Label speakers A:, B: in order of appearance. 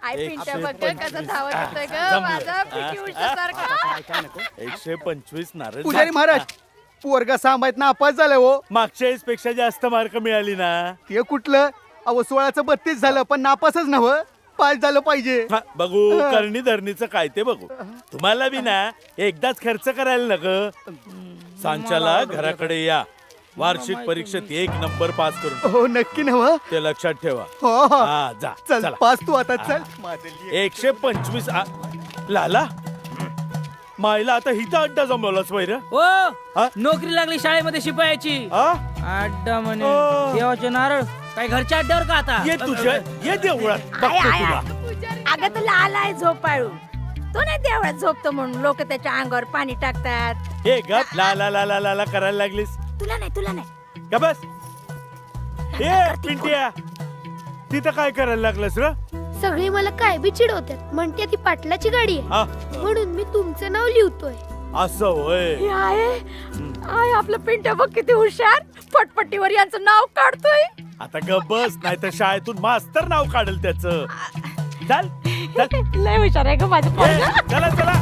A: I Pintya बघ
B: 125.
A: कसं धावत येतोय ग
B: जमलं.
A: माझा पिटी उषासारखा
B: 125 नारळ
C: पुजारी महाराज पोरगा सांभाळत नापास झालाय हो.
B: मागच्या वेळेस पेक्षा जास्त मार्क मिळाली ना.
C: ते कुठलं अहो 16चं 32 झालं पण नापासच नव्ह, पास झालं पाहिजे.
B: हा, बघू करणी धरणीचं काय ते बघू. तुम्हाला बी ना एकदाच खर्च करायला न ग. सांच्याला घराकडे या, वार्षिक परीक्षेत 1 नंबर पास करून
C: हो नक्की नव्ह.
B: ते लक्षात ठेवा.
C: हो हो
B: हा जा
C: चल
B: चला.
C: पास तू आता चल. मादली.
B: 125 लाला मायला आता हिचा अड्डा जमवलाच वैर.
D: ओ नोकरी लागली शाळेमध्ये शिपायाची. अड्डा म्हणे
B: ओ.
D: देवाचे नारळ काय घरच्या अड्ड्यावर का आता?
B: ये तुझ्या ये देवळात
A: आय,
B: बघतो
A: आय,
B: तुला.
A: अगं तुला आलाय झोपाळू. तो नाही देवळात झोपतो म्हणून लोक त्याच्या अंगावर पाणी टाकतात.
B: हे गप ला ला ला ला ला ला करायला लागलीस
A: तुला नाही
B: का? बस ए पिंट्या तिथं काय करायला लागलंस र?
E: सगळे मला काय बी चिडवतात, म्हणते ती पाटलाची गाडी आहे
B: हा,
E: म्हणून मी तुमचं नाव लिहितोय.
B: असं होय.
A: हे आहे आय आपलं पिंट्या बघ किती हुशार, पटपटीवर यांचं नाव काढतोय.
B: आता गप बस, नाही तर शाळेतून मास्तर नाव काढेल त्याचं. चल चल.
A: लय हुशार आहे ग माझं पोरगं.
B: चला चला